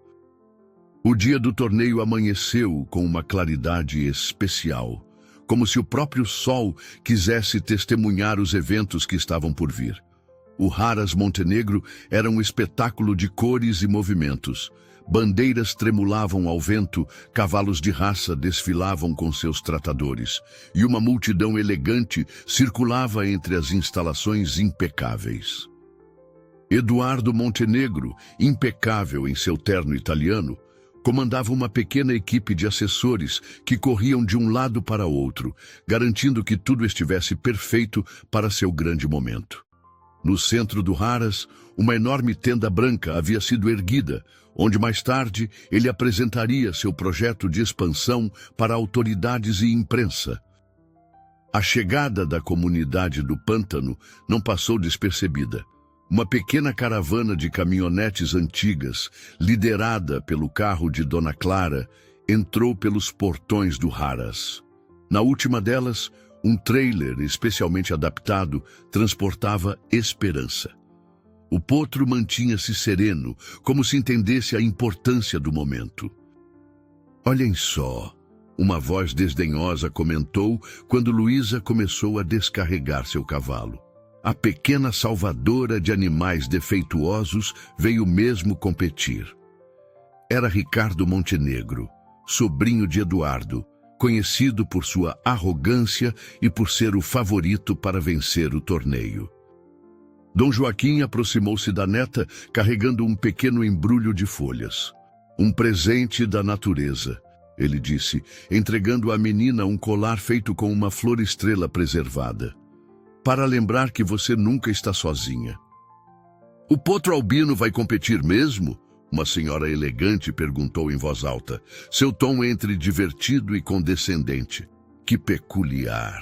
O dia do torneio amanheceu com uma claridade especial, como se o próprio sol quisesse testemunhar os eventos que estavam por vir. O Haras Montenegro era um espetáculo de cores e movimentos. Bandeiras tremulavam ao vento, cavalos de raça desfilavam com seus tratadores, e uma multidão elegante circulava entre as instalações impecáveis. Eduardo Montenegro, impecável em seu terno italiano, comandava uma pequena equipe de assessores que corriam de um lado para outro, garantindo que tudo estivesse perfeito para seu grande momento. No centro do Haras, uma enorme tenda branca havia sido erguida, onde mais tarde ele apresentaria seu projeto de expansão para autoridades e imprensa. A chegada da comunidade do pântano não passou despercebida. Uma pequena caravana de caminhonetes antigas, liderada pelo carro de Dona Clara, entrou pelos portões do Haras. Na última delas, um trailer especialmente adaptado transportava esperança. O potro mantinha-se sereno, como se entendesse a importância do momento. Olhem só, uma voz desdenhosa comentou quando Luísa começou a descarregar seu cavalo. A pequena salvadora de animais defeituosos veio mesmo competir. Era Ricardo Montenegro, sobrinho de Eduardo, conhecido por sua arrogância e por ser o favorito para vencer o torneio. Dom Joaquim aproximou-se da neta carregando um pequeno embrulho de folhas. Um presente da natureza, ele disse, entregando à menina um colar feito com uma flor-estrela preservada. Para lembrar que você nunca está sozinha. O potro albino vai competir mesmo? Uma senhora elegante perguntou em voz alta, seu tom entre divertido e condescendente. Que peculiar!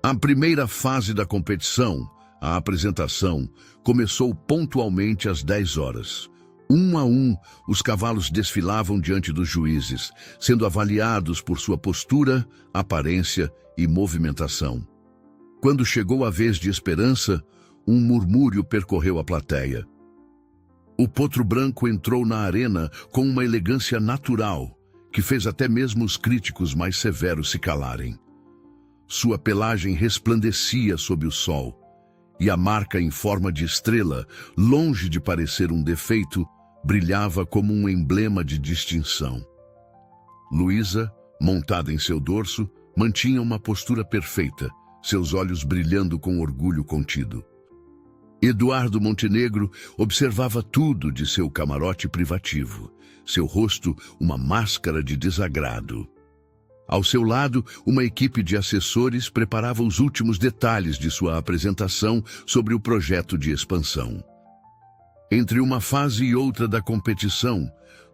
A primeira fase da competição, a apresentação, começou pontualmente às 10 horas. Um a um, os cavalos desfilavam diante dos juízes, sendo avaliados por sua postura, aparência e movimentação. Quando chegou a vez de Esperança, um murmúrio percorreu a plateia. O potro branco entrou na arena com uma elegância natural, que fez até mesmo os críticos mais severos se calarem. Sua pelagem resplandecia sob o sol, e a marca em forma de estrela, longe de parecer um defeito, brilhava como um emblema de distinção. Luísa, montada em seu dorso, mantinha uma postura perfeita, seus olhos brilhando com orgulho contido. Eduardo Montenegro observava tudo de seu camarote privativo, seu rosto uma máscara de desagrado. Ao seu lado, uma equipe de assessores preparava os últimos detalhes de sua apresentação sobre o projeto de expansão. Entre uma fase e outra da competição,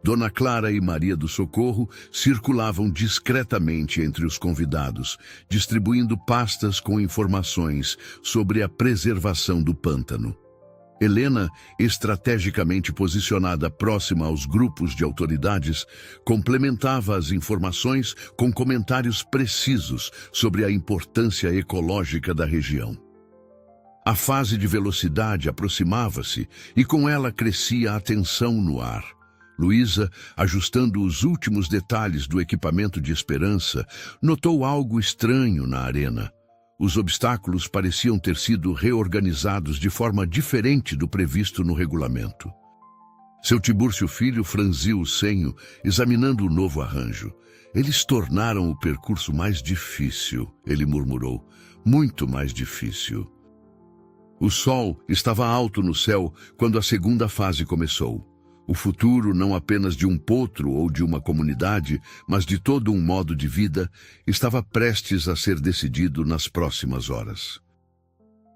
Dona Clara e Maria do Socorro circulavam discretamente entre os convidados, distribuindo pastas com informações sobre a preservação do pântano. Helena, estrategicamente posicionada próxima aos grupos de autoridades, complementava as informações com comentários precisos sobre a importância ecológica da região. A fase de velocidade aproximava-se e com ela crescia a tensão no ar. Luísa, ajustando os últimos detalhes do equipamento de Esperança, notou algo estranho na arena. Os obstáculos pareciam ter sido reorganizados de forma diferente do previsto no regulamento. Seu Tibúrcio Filho franziu o senho, examinando o novo arranjo. Eles tornaram o percurso mais difícil, ele murmurou. Muito mais difícil. O sol estava alto no céu quando a segunda fase começou. O futuro, não apenas de um potro ou de uma comunidade, mas de todo um modo de vida, estava prestes a ser decidido nas próximas horas.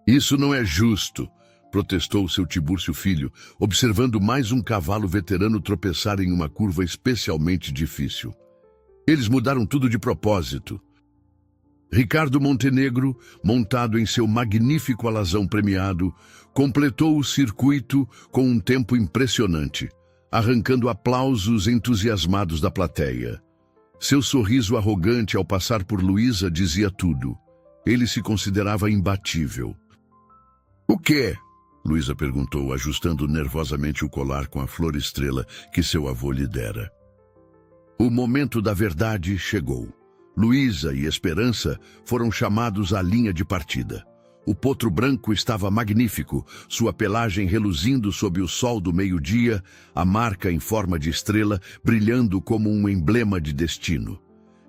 Isso não é justo, protestou seu Tibúrcio Filho, observando mais um cavalo veterano tropeçar em uma curva especialmente difícil. Eles mudaram tudo de propósito. Ricardo Montenegro, montado em seu magnífico alazão premiado, completou o circuito com um tempo impressionante, arrancando aplausos entusiasmados da plateia. Seu sorriso arrogante ao passar por Luísa dizia tudo. Ele se considerava imbatível. "O quê?" Luísa perguntou, ajustando nervosamente o colar com a flor estrela que seu avô lhe dera. O momento da verdade chegou. Luísa e Esperança foram chamados à linha de partida. O potro branco estava magnífico, sua pelagem reluzindo sob o sol do meio-dia, a marca em forma de estrela brilhando como um emblema de destino.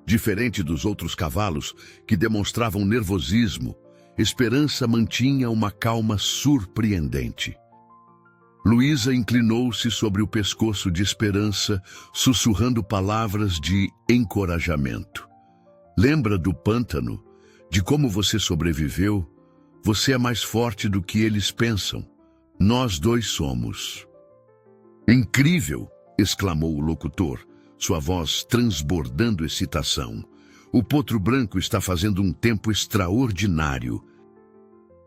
Diferente dos outros cavalos, que demonstravam nervosismo, Esperança mantinha uma calma surpreendente. Luísa inclinou-se sobre o pescoço de Esperança, sussurrando palavras de encorajamento. "Lembra do pântano? De como você sobreviveu? Você é mais forte do que eles pensam. Nós dois somos." "Incrível!" exclamou o locutor, sua voz transbordando excitação. "O potro branco está fazendo um tempo extraordinário."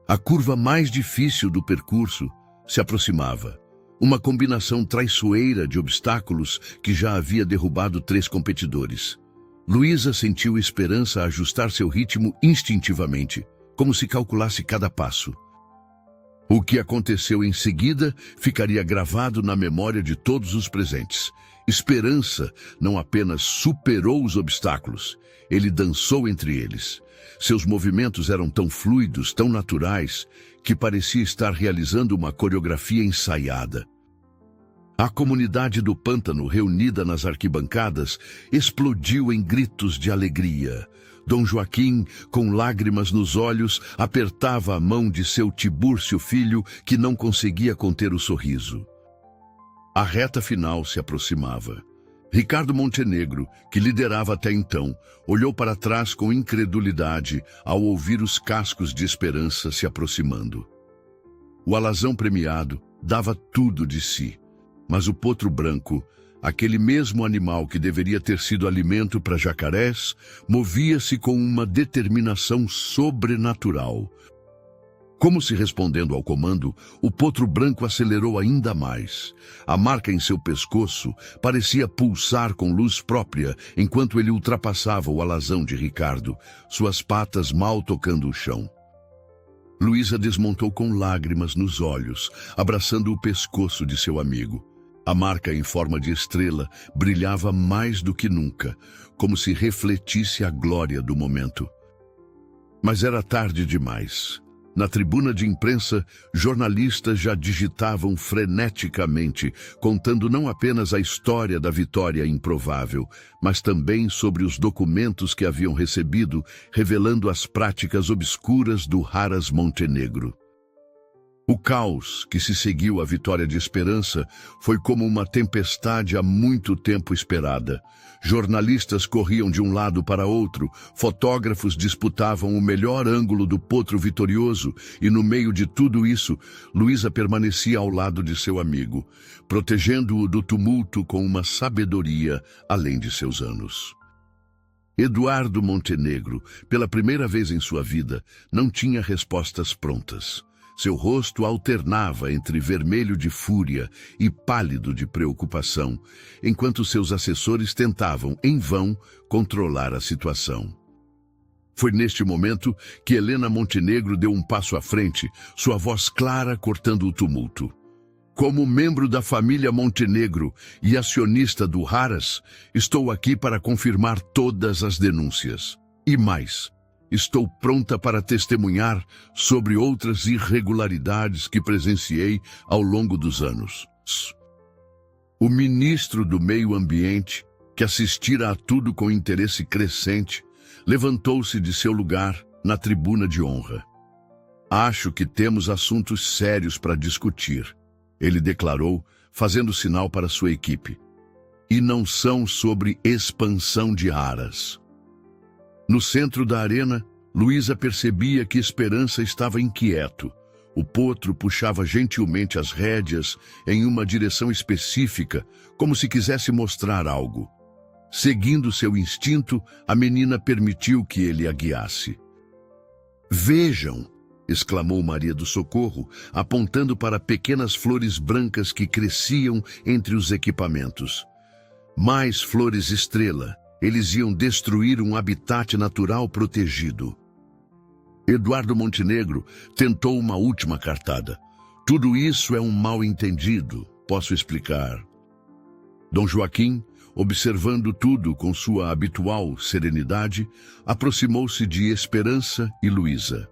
A curva mais difícil do percurso se aproximava. Uma combinação traiçoeira de obstáculos que já havia derrubado 3 competidores. Luísa sentiu Esperança ajustar seu ritmo instintivamente, como se calculasse cada passo. O que aconteceu em seguida ficaria gravado na memória de todos os presentes. Esperança não apenas superou os obstáculos, ele dançou entre eles. Seus movimentos eram tão fluidos, tão naturais, que parecia estar realizando uma coreografia ensaiada. A comunidade do pântano, reunida nas arquibancadas, explodiu em gritos de alegria. Dom Joaquim, com lágrimas nos olhos, apertava a mão de seu Tibúrcio Filho, que não conseguia conter o sorriso. A reta final se aproximava. Ricardo Montenegro, que liderava até então, olhou para trás com incredulidade ao ouvir os cascos de Esperança se aproximando. O alazão premiado dava tudo de si, mas o potro branco, aquele mesmo animal que deveria ter sido alimento para jacarés, movia-se com uma determinação sobrenatural. Como se respondendo ao comando, o potro branco acelerou ainda mais. A marca em seu pescoço parecia pulsar com luz própria enquanto ele ultrapassava o alazão de Ricardo, suas patas mal tocando o chão. Luísa desmontou com lágrimas nos olhos, abraçando o pescoço de seu amigo. A marca em forma de estrela brilhava mais do que nunca, como se refletisse a glória do momento. Mas era tarde demais. Na tribuna de imprensa, jornalistas já digitavam freneticamente, contando não apenas a história da vitória improvável, mas também sobre os documentos que haviam recebido, revelando as práticas obscuras do Haras Montenegro. O caos que se seguiu à vitória de Esperança foi como uma tempestade há muito tempo esperada. Jornalistas corriam de um lado para outro, fotógrafos disputavam o melhor ângulo do potro vitorioso e, no meio de tudo isso, Luísa permanecia ao lado de seu amigo, protegendo-o do tumulto com uma sabedoria além de seus anos. Eduardo Montenegro, pela primeira vez em sua vida, não tinha respostas prontas. Seu rosto alternava entre vermelho de fúria e pálido de preocupação, enquanto seus assessores tentavam, em vão, controlar a situação. Foi neste momento que Helena Montenegro deu um passo à frente, sua voz clara cortando o tumulto. Como membro da família Montenegro e acionista do Haras, estou aqui para confirmar todas as denúncias. E mais, estou pronta para testemunhar sobre outras irregularidades que presenciei ao longo dos anos. O ministro do Meio Ambiente, que assistira a tudo com interesse crescente, levantou-se de seu lugar na tribuna de honra. Acho que temos assuntos sérios para discutir, ele declarou, fazendo sinal para sua equipe. E não são sobre expansão de Haras. No centro da arena, Luísa percebia que Esperança estava inquieto. O potro puxava gentilmente as rédeas em uma direção específica, como se quisesse mostrar algo. Seguindo seu instinto, a menina permitiu que ele a guiasse. "Vejam!" exclamou Maria do Socorro, apontando para pequenas flores brancas que cresciam entre os equipamentos. Mais flores estrela. Eles iam destruir um habitat natural protegido. Eduardo Montenegro tentou uma última cartada. Tudo isso é um mal-entendido, posso explicar. Dom Joaquim, observando tudo com sua habitual serenidade, aproximou-se de Esperança e Luísa.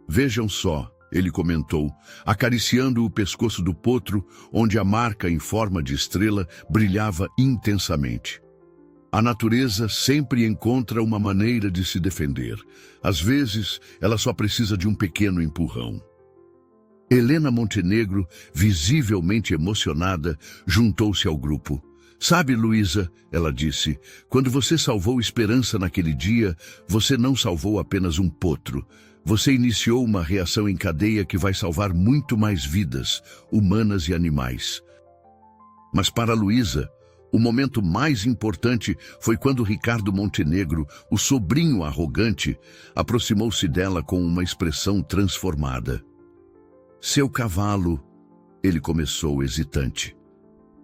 Vejam só, ele comentou, acariciando o pescoço do potro, onde a marca em forma de estrela brilhava intensamente. A natureza sempre encontra uma maneira de se defender. Às vezes, ela só precisa de um pequeno empurrão. Helena Montenegro, visivelmente emocionada, juntou-se ao grupo. "Sabe, Luísa," ela disse, "quando você salvou Esperança naquele dia, você não salvou apenas um potro. Você iniciou uma reação em cadeia que vai salvar muito mais vidas, humanas e animais." Mas para Luísa, o momento mais importante foi quando Ricardo Montenegro, o sobrinho arrogante, aproximou-se dela com uma expressão transformada. "Seu cavalo," ele começou hesitante.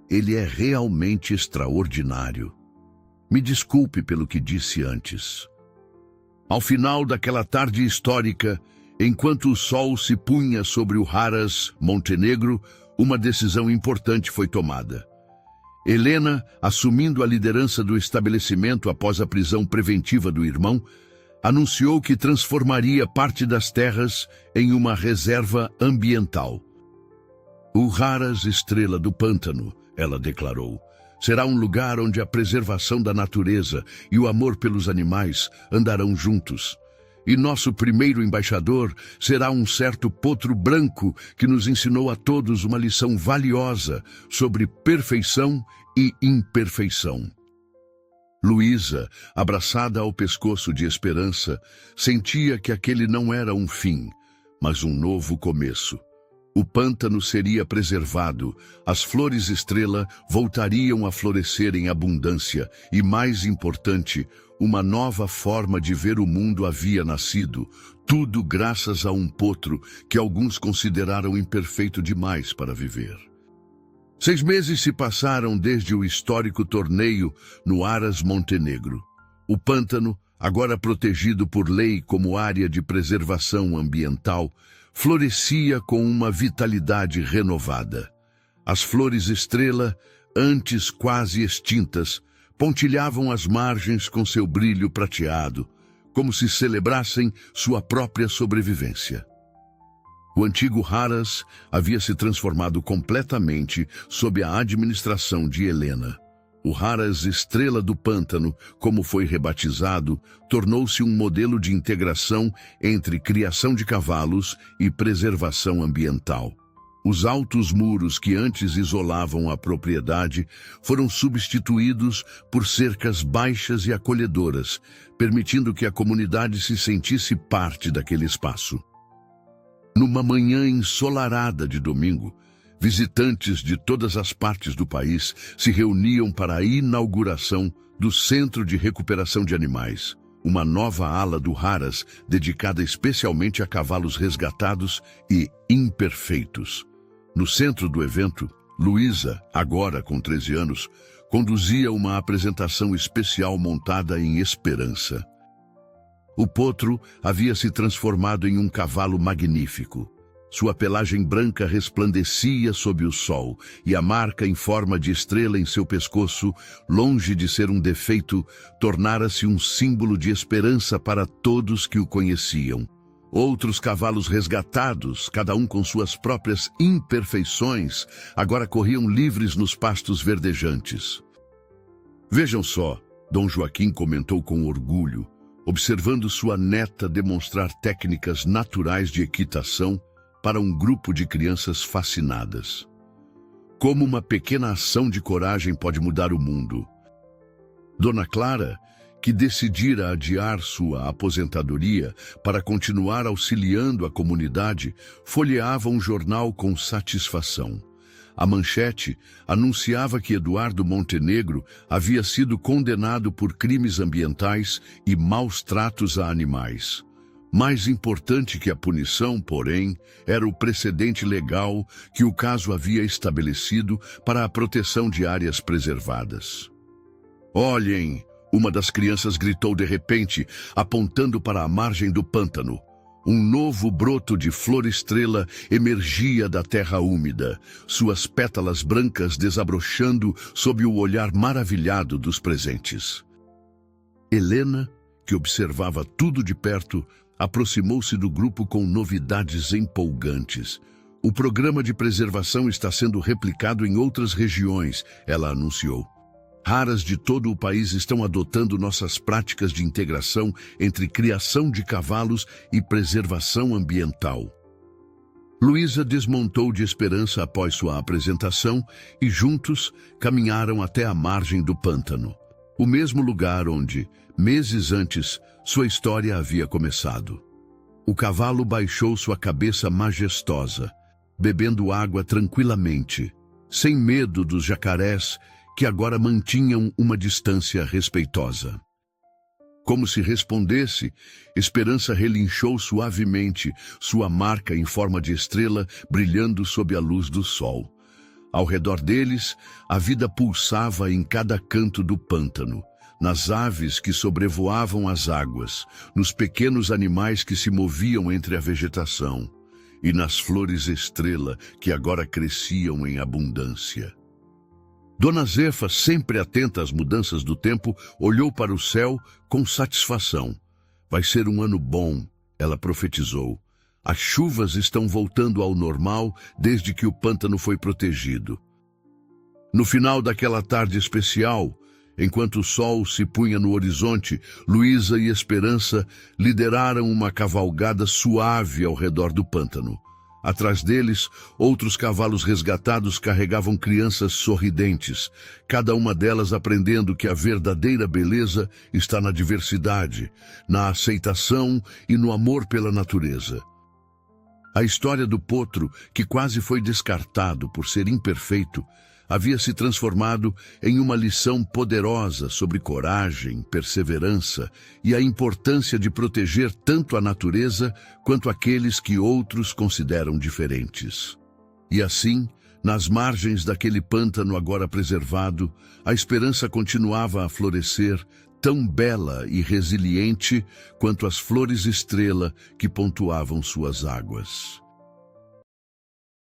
"Ele é realmente extraordinário. Me desculpe pelo que disse antes." Ao final daquela tarde histórica, enquanto o sol se punha sobre o Haras Montenegro, uma decisão importante foi tomada. Helena, assumindo a liderança do estabelecimento após a prisão preventiva do irmão, anunciou que transformaria parte das terras em uma reserva ambiental. "O Haras Estrela do Pântano," ela declarou, "será um lugar onde a preservação da natureza e o amor pelos animais andarão juntos. E nosso primeiro embaixador será um certo potro branco que nos ensinou a todos uma lição valiosa sobre perfeição e imperfeição." Luísa, abraçada ao pescoço de Esperança, sentia que aquele não era um fim, mas um novo começo. O pântano seria preservado, as flores estrela voltariam a florescer em abundância e, mais importante, uma nova forma de ver o mundo havia nascido, tudo graças a um potro que alguns consideraram imperfeito demais para viver. 6 meses se passaram desde o histórico torneio no Aras Montenegro. O pântano, agora protegido por lei como área de preservação ambiental, florescia com uma vitalidade renovada. As flores estrela, antes quase extintas, pontilhavam as margens com seu brilho prateado, como se celebrassem sua própria sobrevivência. O antigo Haras havia se transformado completamente sob a administração de Helena. O Haras Estrela do Pântano, como foi rebatizado, tornou-se um modelo de integração entre criação de cavalos e preservação ambiental. Os altos muros que antes isolavam a propriedade foram substituídos por cercas baixas e acolhedoras, permitindo que a comunidade se sentisse parte daquele espaço. Numa manhã ensolarada de domingo, visitantes de todas as partes do país se reuniam para a inauguração do Centro de Recuperação de Animais, uma nova ala do Haras dedicada especialmente a cavalos resgatados e imperfeitos. No centro do evento, Luísa, agora com 13 anos, conduzia uma apresentação especial montada em Esperança. O potro havia se transformado em um cavalo magnífico. Sua pelagem branca resplandecia sob o sol, e a marca em forma de estrela em seu pescoço, longe de ser um defeito, tornara-se um símbolo de esperança para todos que o conheciam. Outros cavalos resgatados, cada um com suas próprias imperfeições, agora corriam livres nos pastos verdejantes. Vejam só, Dom Joaquim comentou com orgulho, observando sua neta demonstrar técnicas naturais de equitação para um grupo de crianças fascinadas. Como uma pequena ação de coragem pode mudar o mundo. Dona Clara, que decidira adiar sua aposentadoria para continuar auxiliando a comunidade, folheava um jornal com satisfação. A manchete anunciava que Eduardo Montenegro havia sido condenado por crimes ambientais e maus tratos a animais. Mais importante que a punição, porém, era o precedente legal que o caso havia estabelecido para a proteção de áreas preservadas. "Olhem!" Uma das crianças gritou de repente, apontando para a margem do pântano. Um novo broto de flor-estrela emergia da terra úmida, suas pétalas brancas desabrochando sob o olhar maravilhado dos presentes. Helena, que observava tudo de perto, aproximou-se do grupo com novidades empolgantes. "O programa de preservação está sendo replicado em outras regiões", ela anunciou. "Haras de todo o país estão adotando nossas práticas de integração entre criação de cavalos e preservação ambiental." Luísa desmontou de Esperança após sua apresentação e juntos caminharam até a margem do pântano, o mesmo lugar onde, meses antes, sua história havia começado. O cavalo baixou sua cabeça majestosa, bebendo água tranquilamente, sem medo dos jacarés que agora mantinham uma distância respeitosa. Como se respondesse, Esperança relinchou suavemente, sua marca em forma de estrela brilhando sob a luz do sol. Ao redor deles, a vida pulsava em cada canto do pântano, nas aves que sobrevoavam as águas, nos pequenos animais que se moviam entre a vegetação e nas flores estrela que agora cresciam em abundância. Dona Zefa, sempre atenta às mudanças do tempo, olhou para o céu com satisfação. "Vai ser um ano bom", ela profetizou. "As chuvas estão voltando ao normal desde que o pântano foi protegido." No final daquela tarde especial, enquanto o sol se punha no horizonte, Luísa e Esperança lideraram uma cavalgada suave ao redor do pântano. Atrás deles, outros cavalos resgatados carregavam crianças sorridentes, cada uma delas aprendendo que a verdadeira beleza está na diversidade, na aceitação e no amor pela natureza. A história do potro, que quase foi descartado por ser imperfeito, havia se transformado em uma lição poderosa sobre coragem, perseverança e a importância de proteger tanto a natureza quanto aqueles que outros consideram diferentes. E assim, nas margens daquele pântano agora preservado, a esperança continuava a florescer, tão bela e resiliente quanto as flores estrela que pontuavam suas águas.